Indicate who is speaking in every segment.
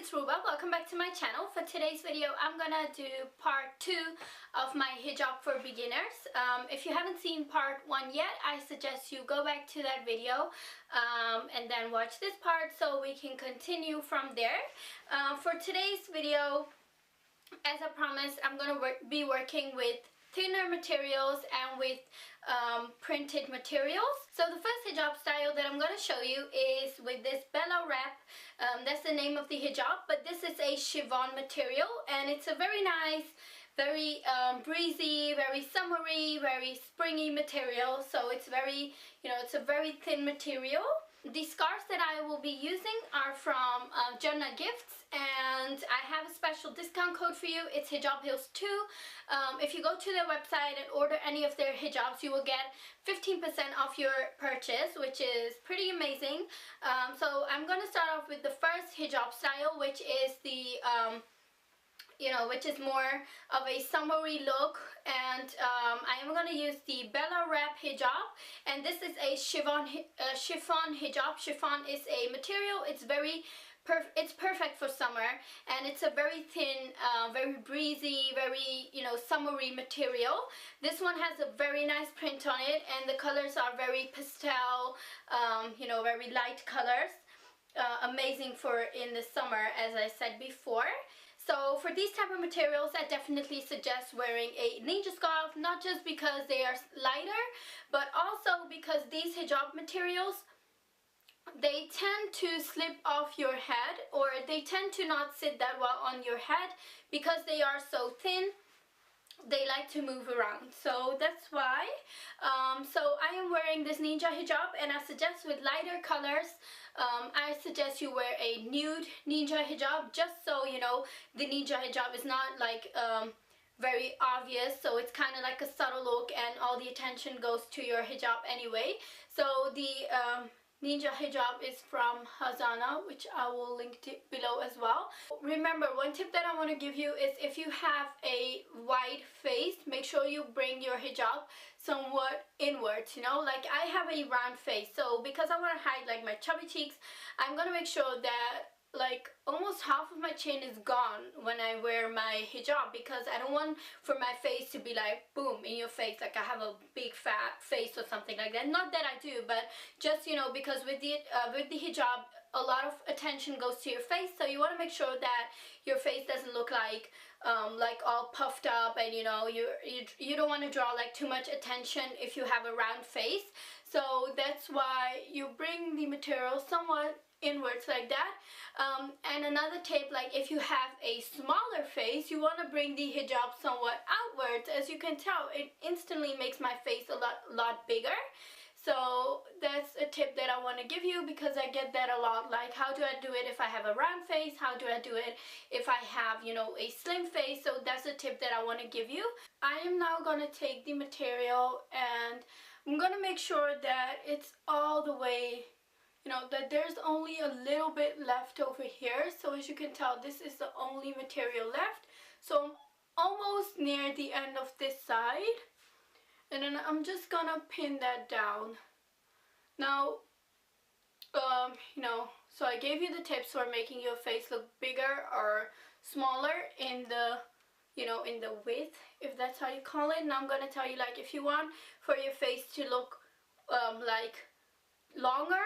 Speaker 1: it's Ruba. Welcome back to my channel. For today's video, I'm gonna do part 2 of my hijab for beginners. If you haven't seen part 1 yet, I suggest you go back to that video and then watch this part so we can continue from there. For today's video, as I promised, I'm gonna be working with thinner materials and with printed materials. So the first hijab style that I'm going to show you is with this Bella wrap. That's the name of the hijab, but this is a chiffon material and it's a very nice, very breezy, very summery, very springy material. So it's very, it's a very thin material. The scarves that I will be using are from Jannah Gifts, and I have a special discount code for you. It's Hijab Heals 2. If you go to their website and order any of their hijabs, you will get 15% off your purchase, which is pretty amazing. So I'm going to start off with the first hijab style, which is the which is more of a summery look, and I am going to use the Bella wrap hijab, and this is a chiffon hijab. Chiffon is a material. It's perfect for summer, and it's a very thin, very breezy, very summery material. This one has a very nice print on it, and the colors are very pastel, very light colors. Amazing for in the summer, as I said before. So for these type of materials, I definitely suggest wearing a ninja scarf, not just because they are lighter, but also because these hijab materials, they tend to slip off your head, or they tend to not sit that well on your head because they are so thin. They like to move around, so that's why. So I am wearing this ninja hijab, and I suggest with lighter colors. I suggest you wear a nude ninja hijab, just so the ninja hijab is not like very obvious, so it's kind of like a subtle look and all the attention goes to your hijab anyway. So the ninja hijab is from Hazana, which I will link to below as well. Remember, one tip that I want to give you is if you have a wide face, make sure you bring your hijab somewhat inwards, like I have a round face, so because I want to hide like my chubby cheeks, I'm going to make sure that like almost half of my chin is gone when I wear my hijab, because I don't want for my face to be like boom in your face, like I have a big fat face or something like that. Not that I do, but just because with the hijab, a lot of attention goes to your face, so you want to make sure that your face doesn't look like all puffed up, and you don't want to draw like too much attention if you have a round face. So that's why you bring the material somewhat inwards like that. And another tip, like if you have a smaller face, you want to bring the hijab somewhat outwards. As you can tell, it instantly makes my face a lot bigger. So that's a tip that I want to give you, because I get that a lot, like how do I do it if I have a round face, how do I do it if I have a slim face. So that's a tip that I want to give you. I am now going to take the material, and I'm going to make sure that it's all the way, that there's only a little bit left over here. So as you can tell, this is the only material left. So I'm almost near the end of this side. And then I'm just gonna pin that down. Now, so I gave you the tips for making your face look bigger or smaller in the, in the width, if that's how you call it. Now I'm gonna tell you, like, if you want for your face to look like longer,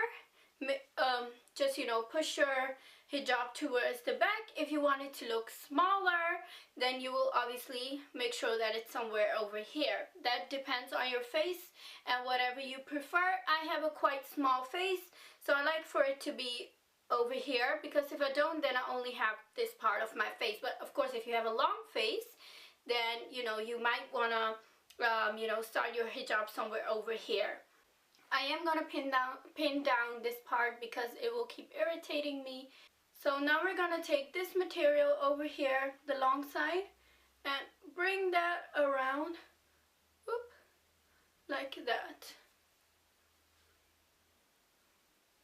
Speaker 1: just push your hijab towards the back. If you want it to look smaller, then you will obviously make sure that it's somewhere over here. That depends on your face and whatever you prefer. I have a quite small face, so I like for it to be over here, because if I don't, then I only have this part of my face. But of course, if you have a long face, then you might want to start your hijab somewhere over here. I am going to pin down this part because it will keep irritating me. So now we're going to take this material over here, the long side, and bring that around, whoop, like that.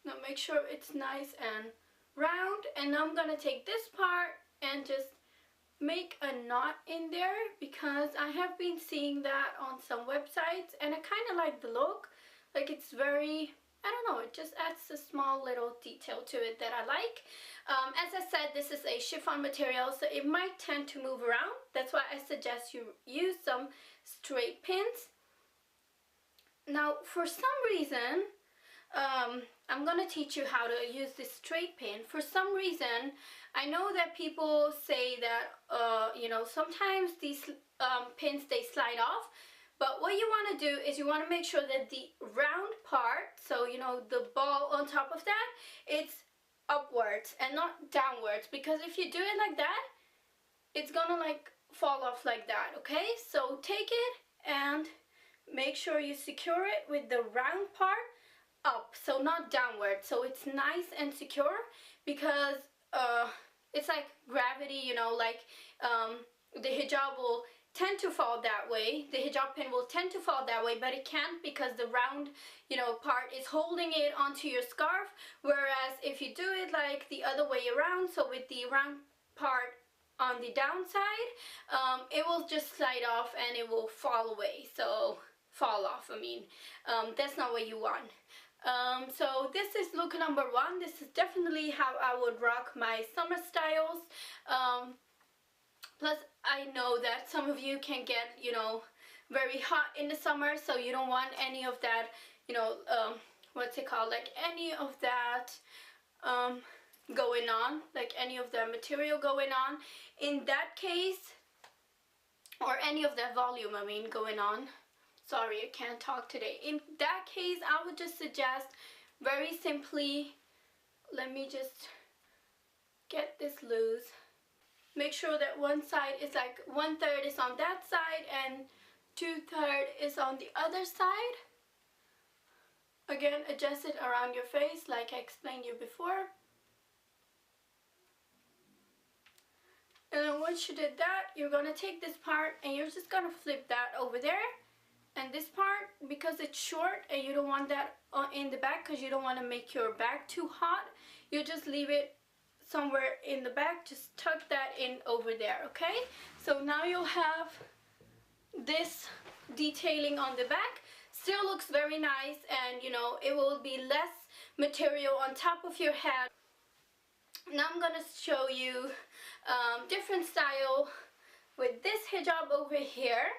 Speaker 1: Now make sure it's nice and round, and now I'm going to take this part and just make a knot in there, because I have been seeing that on some websites and I kind of like the look. Like, it's very I don't know, it just adds a small little detail to it that I like. As I said, this is a chiffon material, so it might tend to move around. That's why I suggest you use some straight pins. Now, for some reason, I'm gonna teach you how to use this straight pin. For some reason, I know that people say that, you know, sometimes these pins, they slide off. But what you want to do is you want to make sure that the round part, so you know, the ball on top of that, it's upwards and not downwards. Because if you do it like that, it's gonna like fall off like that, okay? So take it and make sure you secure it with the round part up, so not downward, so it's nice and secure. Because it's like gravity, you know, like the hijab will tend to fall that way, the hijab pin will tend to fall that way, but it can't because the round, you know, part is holding it onto your scarf. Whereas if you do it like the other way around, so with the round part on the downside, it will just slide off and it will fall away. So fall off, I mean, that's not what you want. So this is look number one. This is definitely how I would rock my summer styles. Plus, I know that some of you can get, you know, very hot in the summer, so you don't want any of that, you know, what's it called, like any of that going on, like any of the material going on. In that case, or any of that volume, I mean, going on. Sorry, I can't talk today. In that case, I would just suggest very simply, let me just get this loose. Make sure that one side is like 1/3 is on that side and 2/3 is on the other side. Again, adjust it around your face like I explained you before. And then once you did that, you're going to take this part and you're just going to flip that over there. And this part, because it's short and you don't want that in the back because you don't want to make your back too hot, you just leave it somewhere in the back. Just tuck that in over there, okay? So now you'll have this detailing on the back. Still looks very nice, and you know, it will be less material on top of your head. Now I'm gonna show you different style with this hijab over here.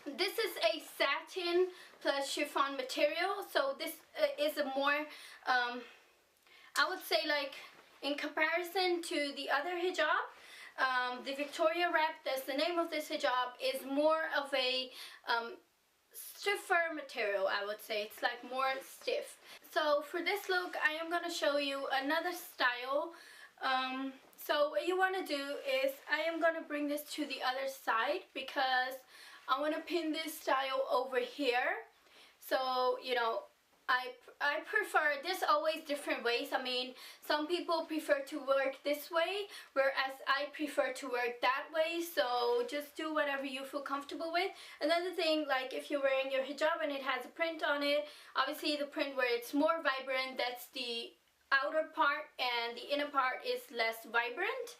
Speaker 1: This is a satin plus chiffon material, so this is a more I would say, like, in comparison to the other hijab, the Victoria wrap, that's the name of this hijab, is more of a stiffer material, I would say. It's like more stiff. So for this look, I am going to show you another style. So what you want to do is, I am going to bring this to the other side because I want to pin this style over here. So, you know, I prefer, there's always different ways. I mean, some people prefer to work this way, whereas I prefer to work that way. So just do whatever you feel comfortable with. Another thing, like if you're wearing your hijab and it has a print on it, obviously the print where it's more vibrant, that's the outer part, and the inner part is less vibrant.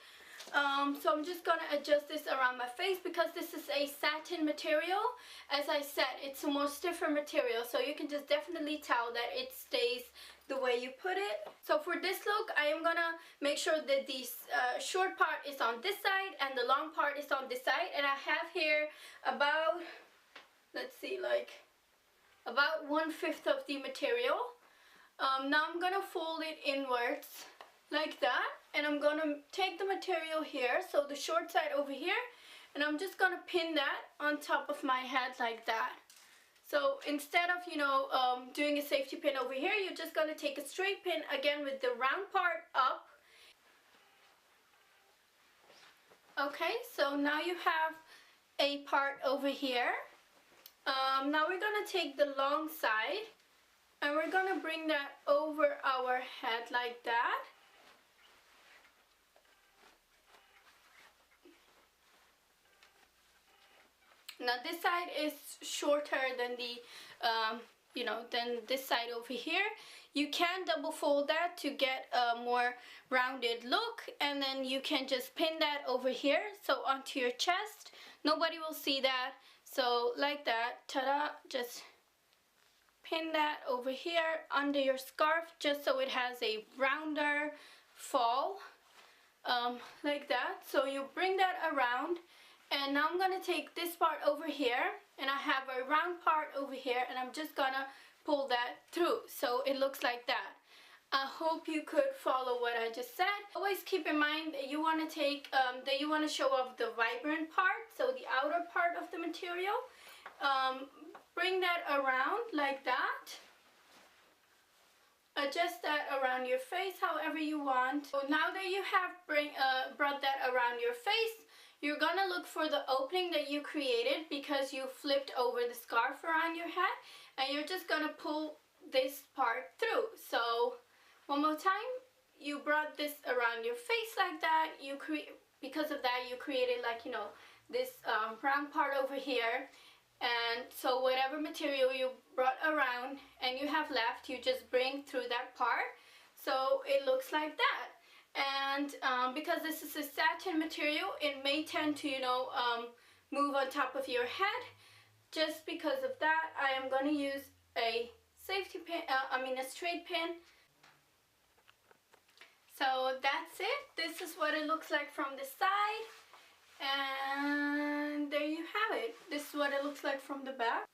Speaker 1: So I'm just gonna adjust this around my face because this is a satin material. As I said, it's a more stiffer material, so you can just definitely tell that it stays the way you put it. So for this look, I am gonna make sure that the short part is on this side and the long part is on this side. And I have here about, let's see, like about 1/5 of the material. Now I'm gonna fold it inwards like that, and I'm gonna take the material here, so the short side over here, and I'm just gonna pin that on top of my head like that. So instead of, you know, doing a safety pin over here, you're just gonna take a straight pin again with the round part up. Okay, so now you have a part over here. Now we're gonna take the long side and we're gonna bring that over our head like that. Now this side is shorter than the, you know, than this side over here. You can double fold that to get a more rounded look, and then you can just pin that over here, so onto your chest. Nobody will see that, so like that, ta-da, just pin that over here under your scarf just so it has a rounder fall, like that. So you bring that around, and now I'm gonna take this part over here, and I have a round part over here, and I'm just gonna pull that through so it looks like that. I hope you could follow what I just said. Always keep in mind that you want to take that you want to show off the vibrant part, so the outer part of the material. Bring that around like that. Adjust that around your face however you want. So now that you have brought that around your face, you're gonna look for the opening that you created because you flipped over the scarf around your head, and you're just gonna pull this part through. So one more time, you brought this around your face like that. Because of that, you created, like, you know, this round part over here. And so whatever material you brought around and you have left, you just bring through that part so it looks like that. And because this is a satin material, it may tend to, you know, move on top of your head. Just because of that, I am going to use a safety pin, a straight pin. So that's it. This is what it looks like from the side. And there you have it. This is what it looks like from the back.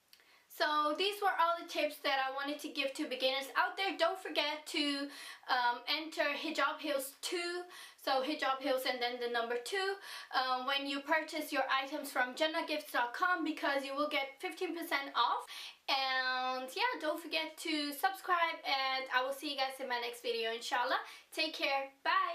Speaker 1: So these were all the tips that I wanted to give to beginners out there. Don't forget to enter Hijab Heels 2, so Hijab Heels and then the number 2, when you purchase your items from JannahGifts.com, because you will get 15% off. And yeah, don't forget to subscribe, and I will see you guys in my next video, inshallah. Take care. Bye.